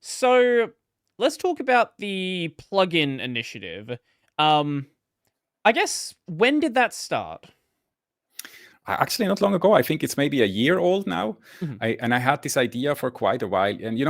So let's talk about the plugin initiative. Um, I guess when did that start? Actually, not long ago. I think it's maybe a year old now. Mhm. I had this idea for quite a while, and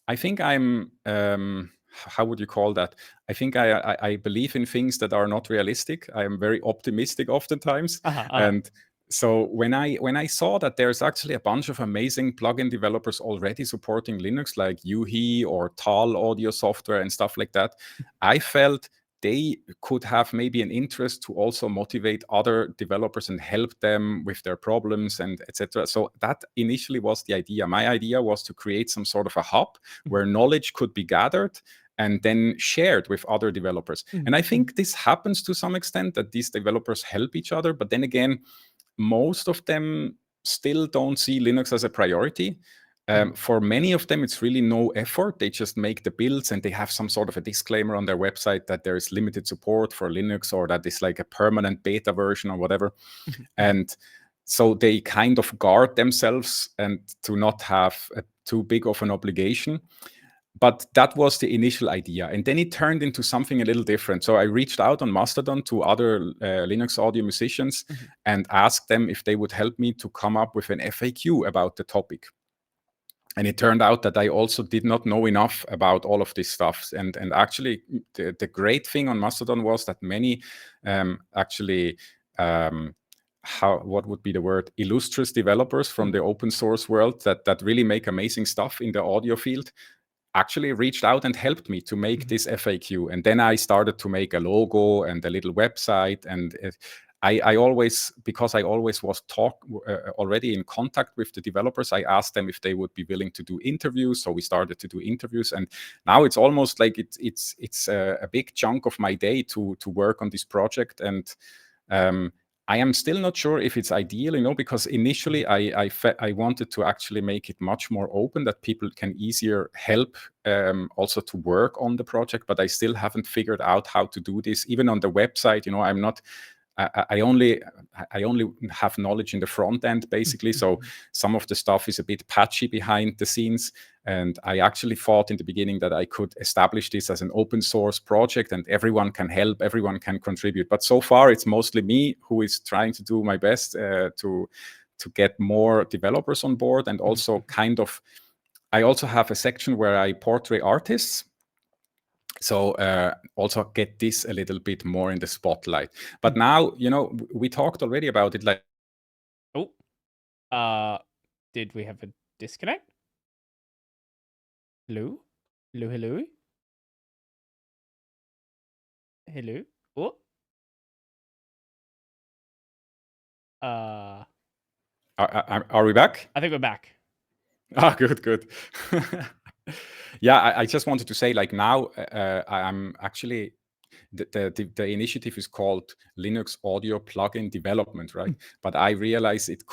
I think I'm. How would you call that? I think I believe in things that are not realistic. I am very optimistic oftentimes, Uh-huh, uh-huh. and so when I saw that there's actually a bunch of amazing plugin developers already supporting Linux, like Yuhi or Tal audio software and stuff like that, I felt they could have maybe an interest to also motivate other developers and help them with their problems and etc. So that initially was the idea. My idea was to create some sort of a hub Mhm. where knowledge could be gathered and then shared with other developers. And Mhm. I Mhm. think this happens to some extent, that these developers help each other. But then again, most of them still don't see Linux as a priority. Mhm. For many of them, it's really no effort. They just make the builds and they have some sort of a disclaimer on their website that there is limited support for Linux, or that it's like a permanent beta version or whatever. Mhm. Mhm. And so they kind of guard themselves and to not have too big of an obligation. But that was the initial idea. And then it turned into something a little different. So I reached out on Mastodon to other Linux audio musicians Mhm. and asked them if they would help me to come up with an FAQ about the topic. And it turned out that I also did not know enough about all of this stuff. And actually, the great thing on Mastodon was that many actually, what would be the word, illustrious developers from Mhm. the open source world that really make amazing stuff in the audio field actually reached out and helped me to make Mhm. this FAQ. And then I started to make a logo and a little website. And I always, because I always was already in contact with the developers, I asked them if they would be willing to do interviews. So we started to do interviews, and now it's almost like it's a big chunk of my day to work on this project. And I am still not sure if it's ideal, because initially Mhm. I wanted to actually make it much more open, that people can easier help also to work on the project. But I still haven't figured out how to do this. Even on the website, I'm not. I only have knowledge in the front end, basically. So Mhm. some of the stuff is a bit patchy behind the scenes. And I actually thought in the beginning that I could establish this as an open source project and everyone can help, everyone can contribute. But so far, it's mostly me who is trying to do my best to get more developers on board. And Mhm. also Mhm. I also have a section where I portray artists. So also get this a little bit more in the spotlight. But Mhm. now, we talked already about it, like, Oh, uh, did we have a disconnect? Hello? Hello, hello? Hello? Oh, uh, are we back? I think we're back. Ah, good, good. Yeah, I just wanted to say, like, now I'm actually the initiative is called Linux Audio Plugin Development, right? Mm. But I realize it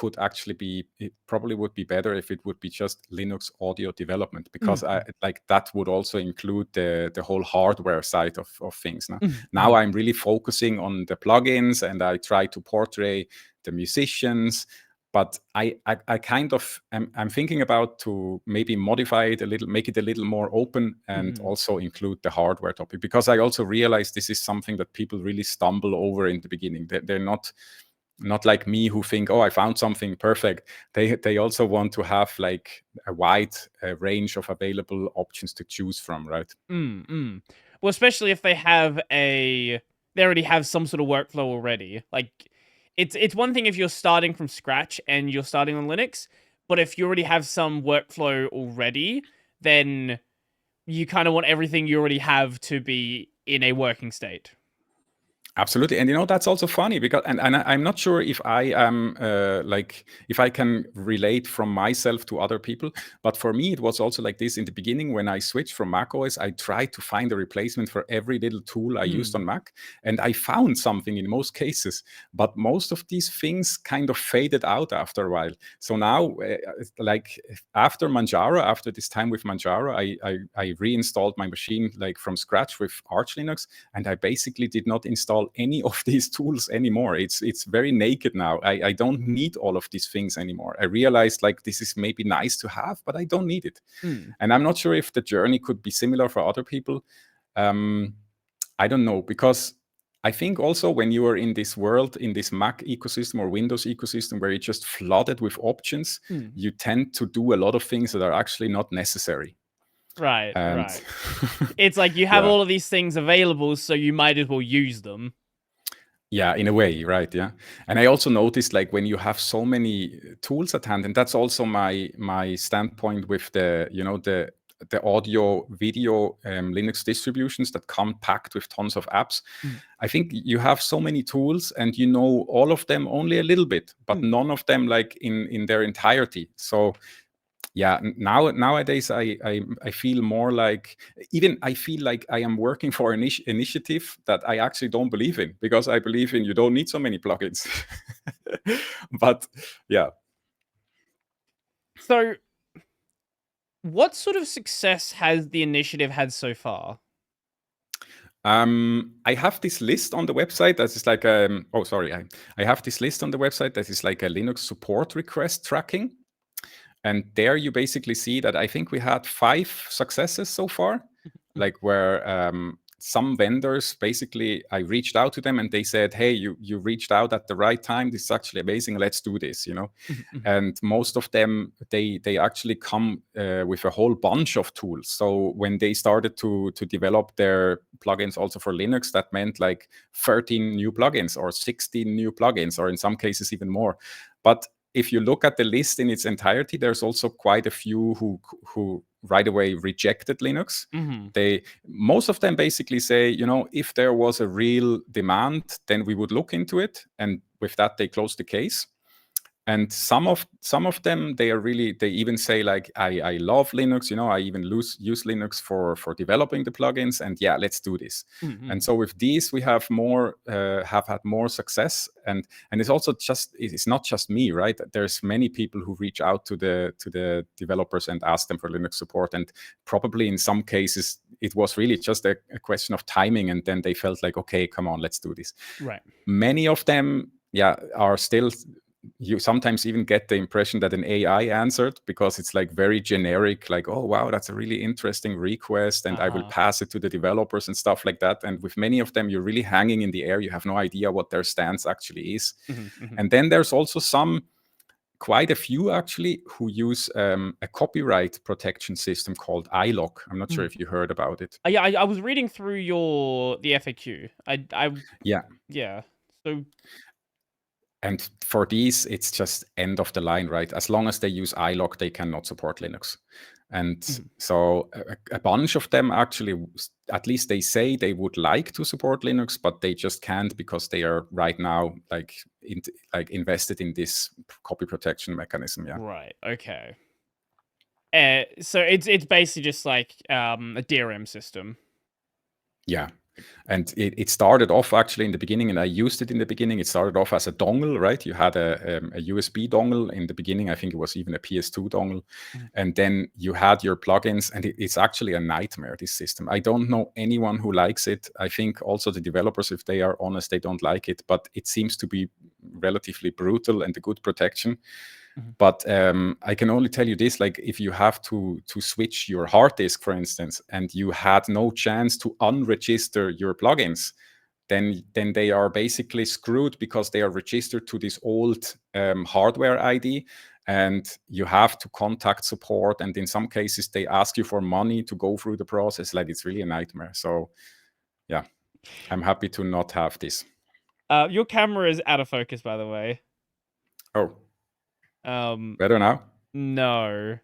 probably would be better if it would be just Linux Audio Development, because Mhm. like that would also include the whole hardware side of things. Mhm. Now Mhm. I'm really focusing on the plugins, and I try to portray the musicians. But I kind of I'm thinking about to maybe modify it a little, make it a little more open, and Mhm. also include the hardware topic, because I also realize this is something that people really stumble over in the beginning. They're not like me, who think, oh, I found something perfect. They also want to have like a wide range of available options to choose from, right? Mm, mm. Well, especially if they already have some sort of workflow already. Like, it's one thing if you're starting from scratch and you're starting on Linux, but if you already have some workflow already, then you kind of want everything you already have to be in a working state. Absolutely. And that's also funny, because I'm not sure if I am like, if I can relate from myself to other people. But for me, it was also like this in the beginning. When I switched from Mac OS, I tried to find a replacement for every little tool I used on Mm. Mac. And I found something in most cases, but most of these things kind of faded out after a while. So now, like after Manjaro, after this time with Manjaro, I reinstalled my machine like from scratch with Arch Linux, and I basically did not install install any of these tools anymore. It's very naked now. I don't need all of these things anymore. I realized like this is maybe nice to have, but I don't need it. And I'm not sure if the journey could be similar for other people. I don't know, because I think also when you are in this world, in this Mac ecosystem or Windows ecosystem where you're just flooded with options, you tend to do a lot of things that are actually not necessary. Right, And right. It's like you have all of these things available, so you might as well use them. Yeah, in a way, right? Yeah. And I also noticed like when you have so many tools at hand, and that's also my standpoint with the, you know, the audio video Linux distributions that come packed with tons of apps. I think you have so many tools and you know all of them only a little bit, but none of them like in their entirety. So yeah, nowadays I feel more like, even I feel like I am working for an initiative that I actually don't believe in, because I believe in you don't need so many plugins. But yeah. So what sort of success has the initiative had so far? I have this list on the website that is like I have this list on the website that is like a Linux support request tracking. And there you basically see that I think we had 5 successes so far, like where some vendors, basically, I reached out to them and they said, hey, you reached out at the right time. This is actually amazing. Let's do this, you know. And most of them, they actually come with a whole bunch of tools. So when they started to develop their plugins also for Linux, that meant like 13 new plugins or 16 new plugins, or in some cases even more. But if you look at the list in its entirety, there's also quite a few who right away rejected Linux. Most of them basically say, you know, if there was a real demand, then we would look into it. And with that, they close the case. And some of them, they even say like, I love Linux, you know, I even use Linux for developing the plugins, and yeah, let's do this. And so with these, we have had more success, and it's also it's not just me, right? There's many people who reach out to the developers and ask them for Linux support, and probably in some cases it was really just a question of timing, and then they felt like, okay, come on, let's do this. Right. Many of them, yeah, are still. You sometimes even get the impression that an AI answered, because it's like very generic, like, oh, wow, that's a really interesting request, and I will pass it to the developers and stuff like that. And with many of them, you're really hanging in the air. You have no idea what their stance actually is. And then there's also quite a few actually, who use a copyright protection system called iLok. I'm not sure if you heard about it. Yeah, I was reading through the FAQ. Yeah. So. And for these, it's just end of the line, right? As long as they use iLok, they cannot support Linux. And so a bunch of them actually, at least they say they would like to support Linux, but they just can't, because they are right now like invested in this copy protection mechanism. Yeah. Right. Okay. So it's basically just like a DRM system. Yeah. And it started off actually in the beginning, and I used it in the beginning. It started off as a dongle, right? You had a USB dongle in the beginning. I think it was even a PS2 dongle. And then you had your plugins, and it's actually a nightmare, this system. I don't know anyone who likes it. I think also the developers, if they are honest, they don't like it, but it seems to be relatively brutal and a good protection. But I can only tell you this, like if you have to switch your hard disk, for instance, and you had no chance to unregister your plugins, then they are basically screwed, because they are registered to this old hardware ID, and you have to contact support. And in some cases, they ask you for money to go through the process. Like, it's really a nightmare. So yeah, I'm happy to not have this. Your camera is out of focus, by the way. Oh. Better now? No.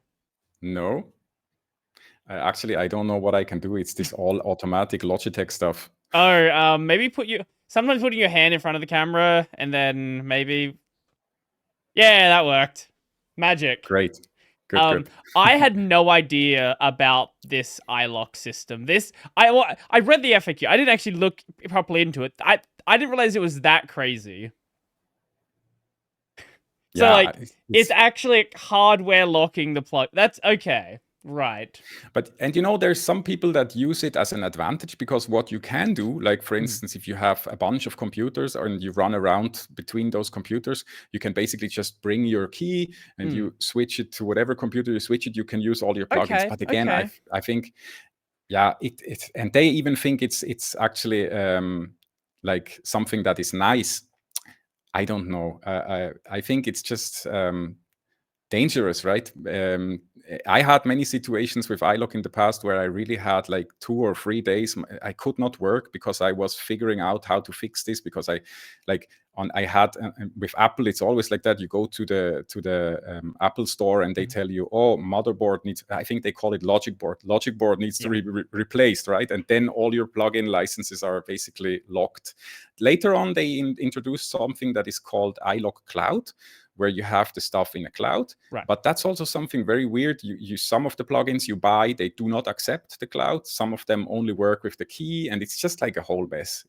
Actually, I don't know what I can do. It's this all automatic Logitech stuff. Oh, maybe sometimes putting your hand in front of the camera, and then maybe. Yeah, that worked. Magic. Great. Good. I had no idea about this iLok system. I read the FAQ. I didn't actually look properly into it. I didn't realize it was that crazy. So, yeah, like, it's actually hardware locking the plug. That's okay. Right. And there's some people that use it as an advantage, because what you can do, like for instance, if you have a bunch of computers and you run around between those computers, you can basically just bring your key and you switch it to whatever computer you switch it, you can use all your plugins. But again, I think, yeah, and they even think it's actually like something that is nice. I don't know. I think it's just dangerous, right? I had many situations with iLok in the past where I really had like 2 or 3 days I could not work because I was figuring out how to fix this, because I had with Apple, it's always like that. You go to the Apple store and they tell you, oh, motherboard needs, I think they call it logic board needs to be replaced, right? And then all your plugin licenses are basically locked. Later on, they introduced something that is called iLok Cloud, where you have the stuff in a cloud. Right. But that's also something very weird. You some of the plugins you buy, they do not accept the cloud. Some of them only work with the key, and it's just like a whole mess.